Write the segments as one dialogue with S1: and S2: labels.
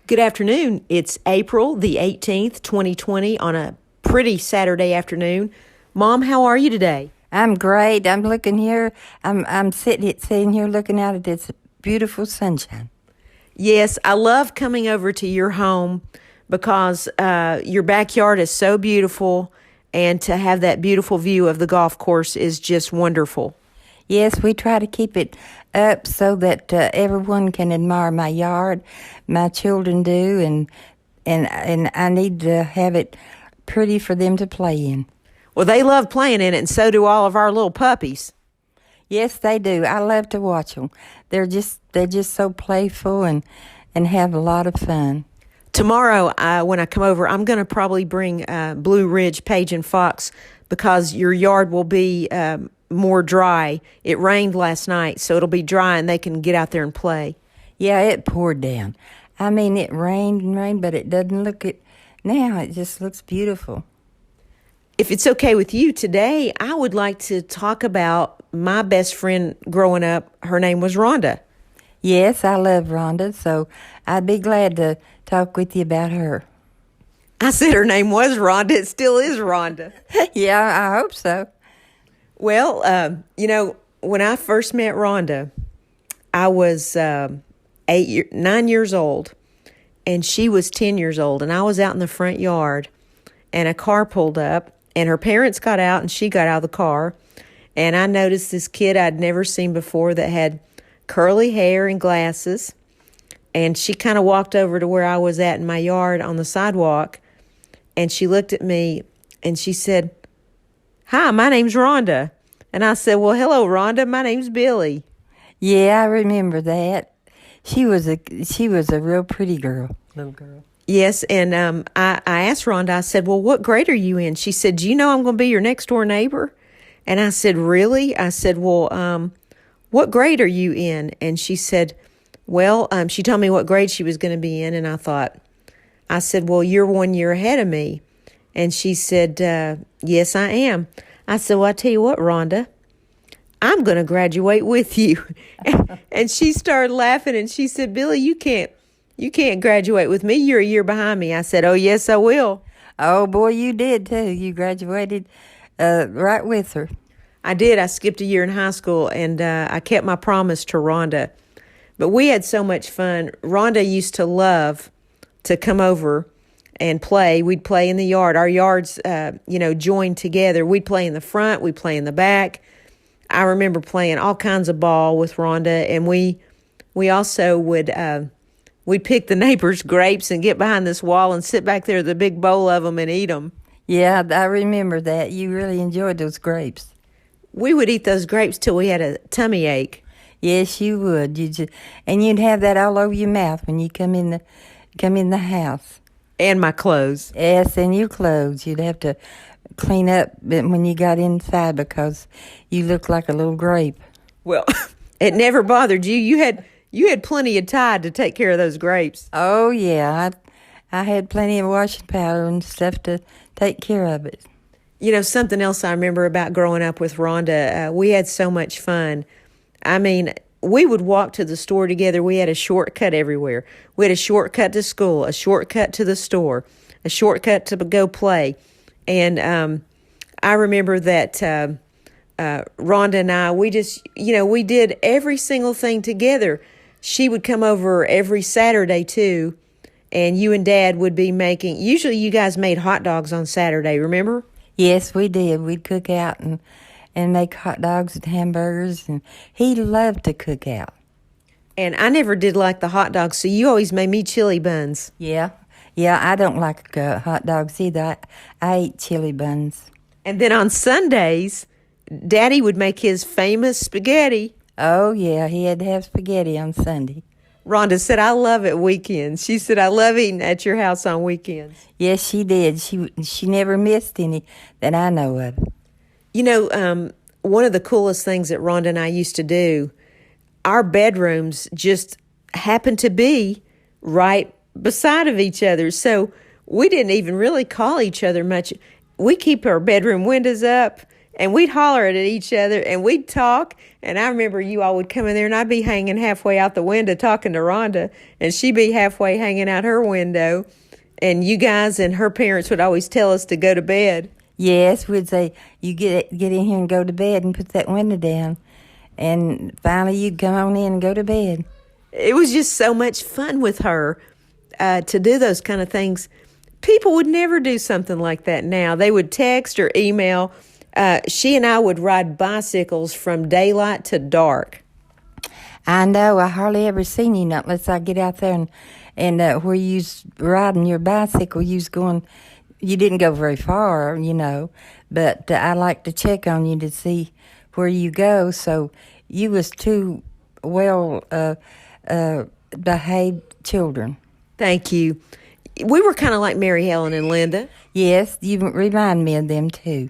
S1: Good afternoon. It's April the 18th, 2020 on a pretty Saturday afternoon. Mom, how are you today?
S2: I'm great. I'm looking here. I'm sitting here looking out at this beautiful sunshine.
S1: Yes, I love coming over to your home because your backyard is so beautiful, and to have that beautiful view of the golf course is just wonderful.
S2: Yes, we try to keep it up so that everyone can admire my yard. My children do, and I need to have it pretty for them to play in.
S1: Well, they love playing in it, and so do all of our little puppies.
S2: Yes, they do. I love to watch them. They're just so playful and have a lot of fun.
S1: Tomorrow, when I come over, I'm going to probably bring Blue Ridge, Page, and Fox because your yard will be more dry. It rained last night, so it'll be dry and they can get out there and play.
S2: Yeah, it poured down. I mean, it rained and rained, but it doesn't look it now. It just looks beautiful.
S1: If it's okay with you, today I would like to talk about my best friend growing up. Her name was Rhonda.
S2: Yes, I love Rhonda, so I'd be glad to talk with you about her.
S1: I said her name was Rhonda. It still is Rhonda.
S2: Yeah, I hope so.
S1: Well, when I first met Rhonda, I was 9 years old, and she was 10 years old, and I was out in the front yard, and a car pulled up, and her parents got out, and she got out of the car, and I noticed this kid I'd never seen before that had curly hair and glasses, and she kind of walked over to where I was at in my yard on the sidewalk, and she looked at me, and she said, "Hi, my name's Rhonda." And I said, "Well, hello, Rhonda. My name's Billy."
S2: Yeah, I remember that. She was a real pretty little girl.
S1: Yes, and I asked Rhonda, I said, "Well, what grade are you in?" She said, "Do you know I'm going to be your next door neighbor?" And I said, "Really?" I said, "Well, what grade are you in?" And she said, well, she told me what grade she was going to be in, and I said, "Well, you're 1 year ahead of me." And she said, "Yes, I am." I said, "Well, I tell you what, Rhonda, I'm going to graduate with you." And she started laughing, and she said, "Billy, you can't graduate with me. You're a year behind me." I said, "Oh, yes, I will."
S2: Oh, boy, you did, too. You graduated right with her.
S1: I did. I skipped a year in high school, and I kept my promise to Rhonda. But we had so much fun. Rhonda used to love to come over and play. We'd play in the yard. Our yards, joined together. We'd play in the front. We'd play in the back. I remember playing all kinds of ball with Rhonda, and we also would we'd pick the neighbors' grapes and get behind this wall and sit back there with a big bowl of them and eat them.
S2: Yeah, I remember that. You really enjoyed those grapes.
S1: We would eat those grapes till we had a tummy ache.
S2: Yes, you would. And you'd have that all over your mouth when you come in the house.
S1: And my clothes.
S2: Yes, and your clothes. You'd have to clean up when you got inside because you looked like a little grape.
S1: Well, it never bothered you. You had plenty of Tide to take care of those grapes.
S2: Oh, yeah. I had plenty of washing powder and stuff to take care of it.
S1: You know, something else I remember about growing up with Rhonda, we had so much fun. I mean, we would walk to the store together. We had a shortcut everywhere. We had a shortcut to school, a shortcut to the store, a shortcut to go play. And I remember that Rhonda and I, we did every single thing together. She would come over every Saturday, too, and you and Dad would be making, usually you guys made hot dogs on Saturday, remember?
S2: Yes, we did. We'd cook out and make hot dogs and hamburgers, and he loved to cook out.
S1: And I never did like the hot dogs, so you always made me chili buns.
S2: Yeah, I don't like hot dogs either. I eat chili buns.
S1: And then on Sundays, Daddy would make his famous spaghetti.
S2: Oh, yeah, he had to have spaghetti on Sunday.
S1: Rhonda said, "I love it weekends." She said, "I love eating at your house on weekends."
S2: Yes, she did. She never missed any that I know of.
S1: You know, one of the coolest things that Rhonda and I used to do, our bedrooms just happened to be right beside of each other. So we didn't even really call each other much. We keep our bedroom windows up and we'd holler at each other, and we'd talk. And I remember you all would come in there, and I'd be hanging halfway out the window talking to Rhonda, and she'd be halfway hanging out her window. And you guys and her parents would always tell us to go to bed.
S2: Yes, we'd say, you get in here and go to bed and put that window down. And finally you'd come on in and go to bed.
S1: It was just so much fun with her to do those kind of things. People would never do something like that now. They would text or email. She and I would ride bicycles from daylight to dark.
S2: I know. I hardly ever seen you unless I get out there and where you was riding your bicycle, you didn't go very far, but I like to check on you to see where you go. So you was two well behaved children.
S1: Thank you. We were kind of like Mary Helen and Linda.
S2: Yes, you remind me of them too.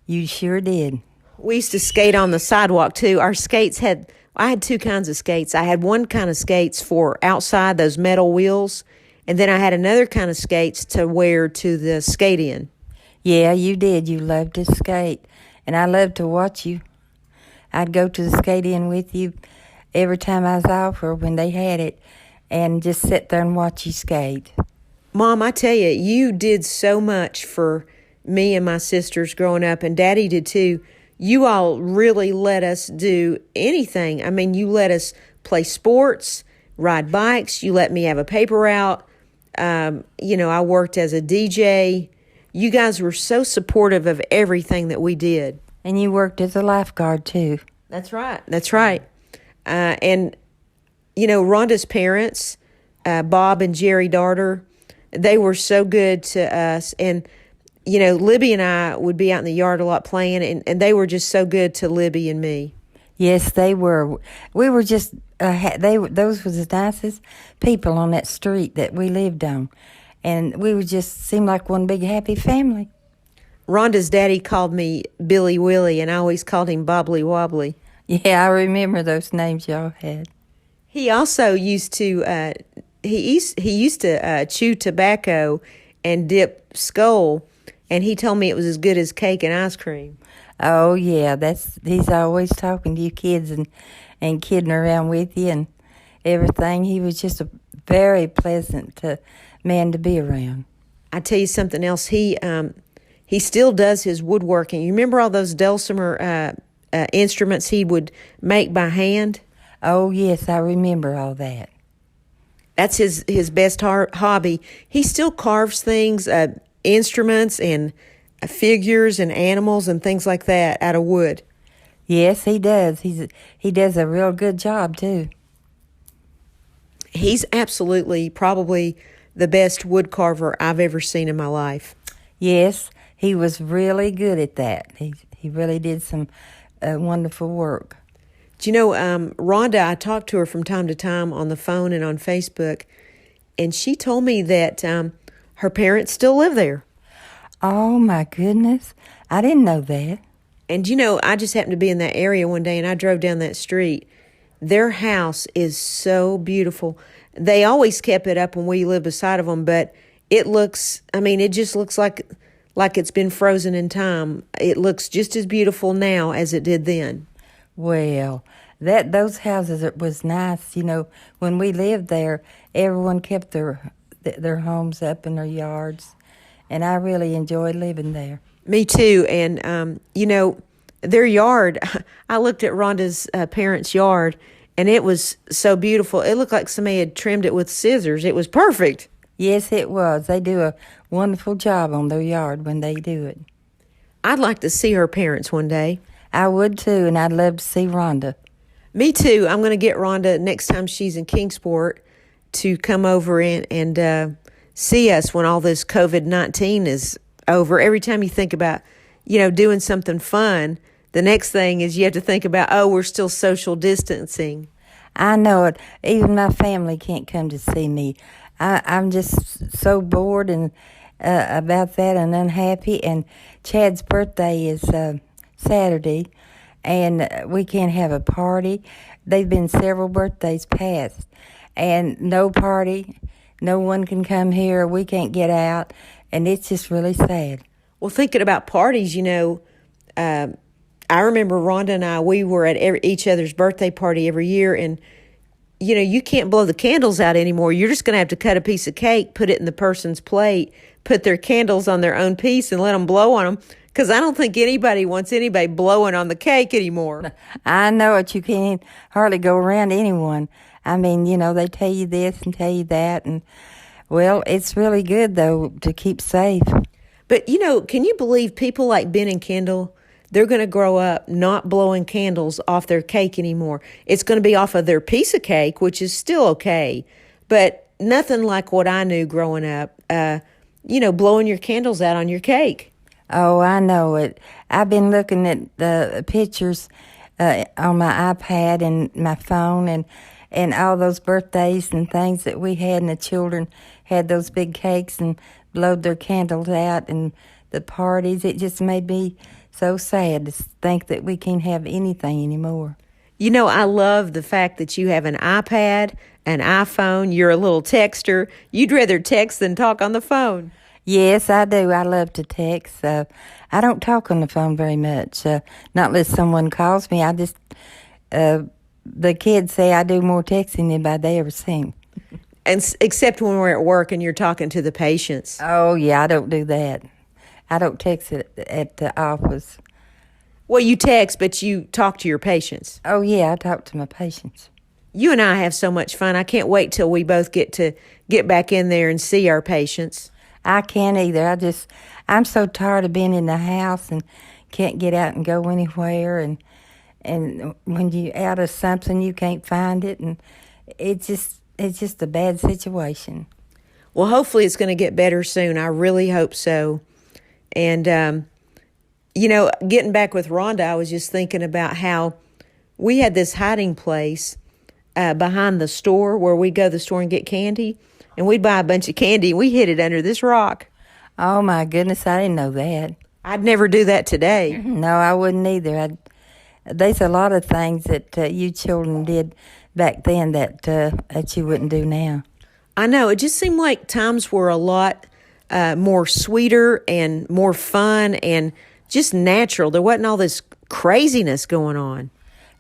S2: You sure did.
S1: We used to skate on the sidewalk too. I had two kinds of skates. I had one kind of skates for outside, those metal wheels, and then I had another kind of skates to wear to the skate in.
S2: Yeah, you did. You loved to skate, and I loved to watch you. I'd go to the skate in with you every time I was off or when they had it, and just sit there and watch you skate.
S1: Mom, I tell you, you did so much for me and my sisters growing up, and Daddy did too. You all really let us do anything. I mean, you let us play sports, ride bikes. You let me have a paper route. I worked as a DJ. You guys were so supportive of everything that we did.
S2: And you worked as a lifeguard, too.
S1: That's right. And Rhonda's parents, Bob and Jerry Darter, they were so good to us. And Libby and I would be out in the yard a lot playing, and they were just so good to Libby and me.
S2: Yes, they were. We were just, those were the nicest people on that street that we lived on. And we would just seem like one big happy family.
S1: Rhonda's daddy called me Billy Willie, and I always called him Bobbly Wobbly.
S2: Yeah, I remember those names y'all had.
S1: He also used to, he used to chew tobacco and dip skull. And he told me it was as good as cake and ice cream.
S2: Oh, yeah. He's always talking to you kids and kidding around with you and everything. He was just a very pleasant man to be around.
S1: I tell you something else. He still does his woodworking. You remember all those dulcimer instruments he would make by hand?
S2: Oh, yes. I remember all that.
S1: That's his best hobby. He still carves things, instruments and figures and animals and things like that out of wood.
S2: Yes, he does. He does a real good job, too.
S1: He's absolutely probably the best wood carver I've ever seen in my life.
S2: Yes, he was really good at that. He really did some wonderful work.
S1: Do you know, Rhonda, I talked to her from time to time on the phone and on Facebook, and she told me that her parents still live there.
S2: Oh, my goodness. I didn't know that.
S1: And, I just happened to be in that area one day, and I drove down that street. Their house is so beautiful. They always kept it up when we lived beside of them, but it just looks like it's been frozen in time. It looks just as beautiful now as it did then.
S2: Well, those houses, it was nice. When we lived there, everyone kept their homes up in their yards, and I really enjoyed living there.
S1: Me too. And their yard, I looked at Rhonda's parents' yard, and it was so beautiful. It looked like somebody had trimmed it with scissors. It was perfect.
S2: Yes, it was. They do a wonderful job on their yard when they do it.
S1: I'd like to see her parents one day.
S2: I would too, and I'd love to see Rhonda.
S1: Me too. I'm going to get Rhonda next time she's in Kingsport to come over and see us when all this COVID-19 is over. Every time you think about, doing something fun, the next thing is you have to think about, we're still social distancing.
S2: I know it. Even my family can't come to see me. I'm just so bored and about that and unhappy. And Chad's birthday is Saturday, and we can't have a party. They've been several birthdays past, and no party. No one can come here. We can't get out, and it's just really sad.
S1: Well, thinking about parties, I remember Rhonda and I, we were at each other's birthday party every year, and you can't blow the candles out anymore. You're just going to have to cut a piece of cake, put it in the person's plate, put their candles on their own piece, and let them blow on them. Because I don't think anybody wants anybody blowing on the cake anymore.
S2: I know it. You can't hardly go around anyone. I mean, they tell you this and tell you that. And, well, it's really good, though, to keep safe.
S1: But, can you believe people like Ben and Kendall, they're going to grow up not blowing candles off their cake anymore. It's going to be off of their piece of cake, which is still okay. But nothing like what I knew growing up, blowing your candles out on your cake.
S2: Oh, I know it. I've been looking at the pictures on my iPad and my phone and all those birthdays and things that we had, and the children had those big cakes and blowed their candles out, and the parties. It just made me so sad to think that we can't have anything anymore.
S1: I love the fact that you have an iPad, an iPhone. You're a little texter. You'd rather text than talk on the phone.
S2: Yes, I do. I love to text. I don't talk on the phone very much, not unless someone calls me. The kids say I do more texting than they ever seen.
S1: And except when we're at work and you're talking to the patients.
S2: Oh, yeah, I don't do that. I don't text at the office.
S1: Well, you text, but you talk to your patients.
S2: Oh, yeah, I talk to my patients.
S1: You and I have so much fun. I can't wait till we both get back in there and see our patients.
S2: I can't either. I'm so tired of being in the house and can't get out and go anywhere. And when you're out of something, you can't find it. And it's just a bad situation.
S1: Well, hopefully it's going to get better soon. I really hope so. And, getting back with Rhonda, I was just thinking about how we had this hiding place behind the store where we go to the store and get candy. And we'd buy a bunch of candy, and we hid it under this rock.
S2: Oh, my goodness, I didn't know that.
S1: I'd never do that today.
S2: No, I wouldn't either. There's a lot of things that you children did back then that you wouldn't do now.
S1: I know. It just seemed like times were a lot more sweeter and more fun and just natural. There wasn't all this craziness going on.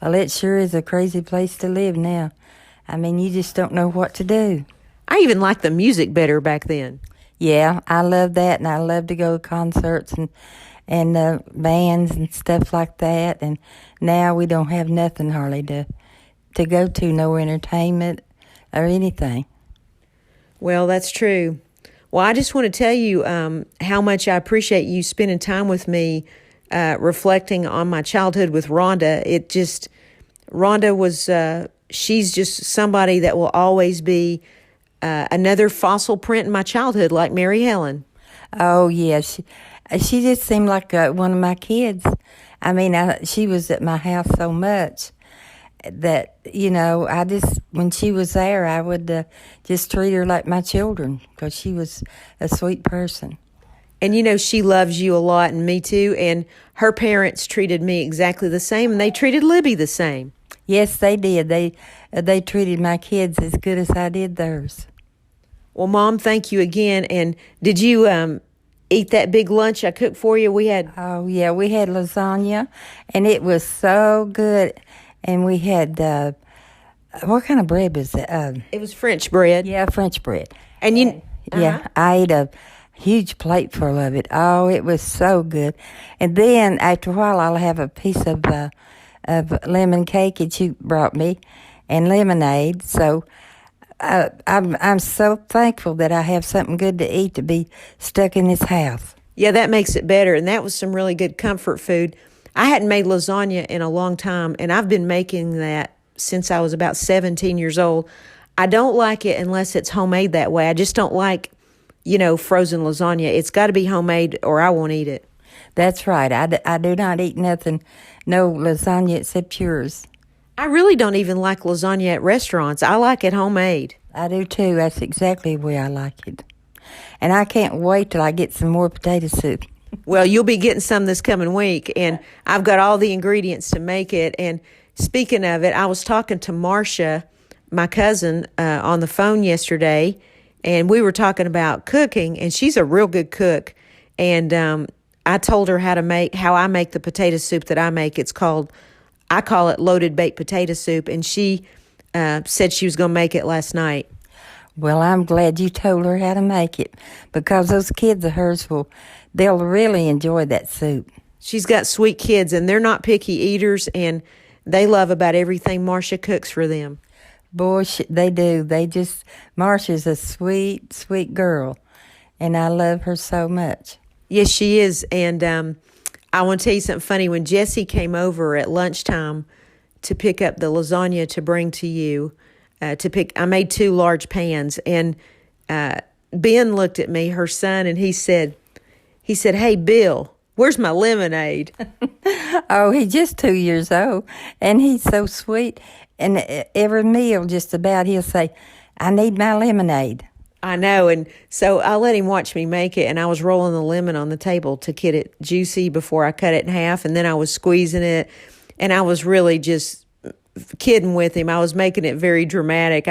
S2: Well, it sure is a crazy place to live now. I mean, you just don't know what to do.
S1: I even liked the music better back then.
S2: Yeah, I love that, and I love to go to concerts and bands and stuff like that. And now we don't have nothing hardly to go to, no entertainment or anything.
S1: Well, that's true. Well, I just want to tell you how much I appreciate you spending time with me, reflecting on my childhood with Rhonda. Rhonda was, she's just somebody that will always be another fossil print in my childhood, like Mary Helen.
S2: Oh, yeah. She just seemed like one of my kids. I mean, she was at my house so much that, when she was there, I would just treat her like my children because she was a sweet person.
S1: And, she loves you a lot, and me too. And her parents treated me exactly the same, and they treated Libby the same.
S2: Yes, they did. They treated my kids as good as I did theirs.
S1: Well, Mom, thank you again. And did you eat that big lunch I cooked for you?
S2: Oh, yeah, we had lasagna, and it was so good. And we had, what kind of bread was it?
S1: It was French bread.
S2: Yeah, French bread.
S1: And
S2: yeah, I ate a huge plate full of it. Oh, it was so good. And then after a while, I'll have a piece of lemon cake that you brought me and lemonade. So I'm so thankful that I have something good to eat to be stuck in this house.
S1: Yeah, that makes it better. And that was some really good comfort food. I hadn't made lasagna in a long time, and I've been making that since I was about 17 years old. I don't like it unless it's homemade that way. I just don't like, frozen lasagna. It's got to be homemade or I won't eat it.
S2: That's right. I do not eat nothing, no lasagna except yours.
S1: I really don't even like lasagna at restaurants. I like it homemade.
S2: I do too. That's exactly the way I like it. And I can't wait till I get some more potato soup.
S1: Well, you'll be getting some this coming week, and I've got all the ingredients to make it. And speaking of it, I was talking to Marcia, my cousin, on the phone yesterday, and we were talking about cooking, and she's a real good cook. And I told her how I make the potato soup that I make. I call it loaded baked potato soup, and she said she was going to make it last night.
S2: Well, I'm glad you told her how to make it, because those kids of hers they'll really enjoy that soup.
S1: She's got sweet kids, and they're not picky eaters, and they love about everything Marcia cooks for them.
S2: Boy, they do. Marcia's a sweet, sweet girl, and I love her so much.
S1: Yes, she is, and I want to tell you something funny. When Jessie came over at lunchtime to pick up the lasagna to bring to you, I made 2 large pans, and Ben looked at me, her son, and he said, "Hey, Bill, where's my lemonade?"
S2: Oh, he's just 2 years old, and he's so sweet. And every meal, just about, he'll say, "I need my lemonade."
S1: I know, and so I let him watch me make it, and I was rolling the lemon on the table to get it juicy before I cut it in half, and then I was squeezing it, and I was really just kidding with him. I was making it very dramatic.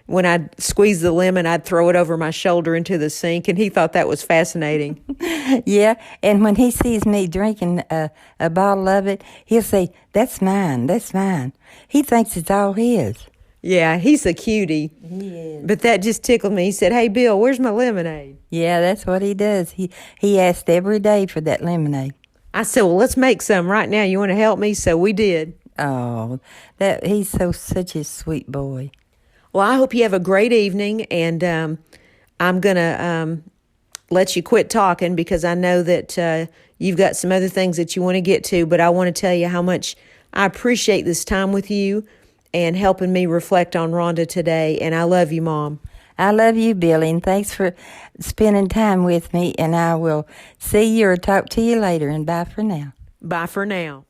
S1: When I'd squeeze the lemon, I'd throw it over my shoulder into the sink, and he thought that was fascinating.
S2: Yeah, and when he sees me drinking a bottle of it, he'll say, "That's mine, that's mine." He thinks it's all his.
S1: Yeah, he's a cutie.
S2: He is.
S1: But that just tickled me. He said, "Hey, Bill, where's my lemonade?"
S2: Yeah, that's what he does. He asked every day for that lemonade.
S1: I said, "Well, let's make some right now. You want to help me?" So we did.
S2: Oh, he's such a sweet boy.
S1: Well, I hope you have a great evening, and I'm going to let you quit talking because I know that you've got some other things that you want to get to, but I want to tell you how much I appreciate this time with you and helping me reflect on Rhonda today, and I love you, Mom.
S2: I love you, Billy, and thanks for spending time with me, and I will see you or talk to you later, and bye for now.
S1: Bye for now.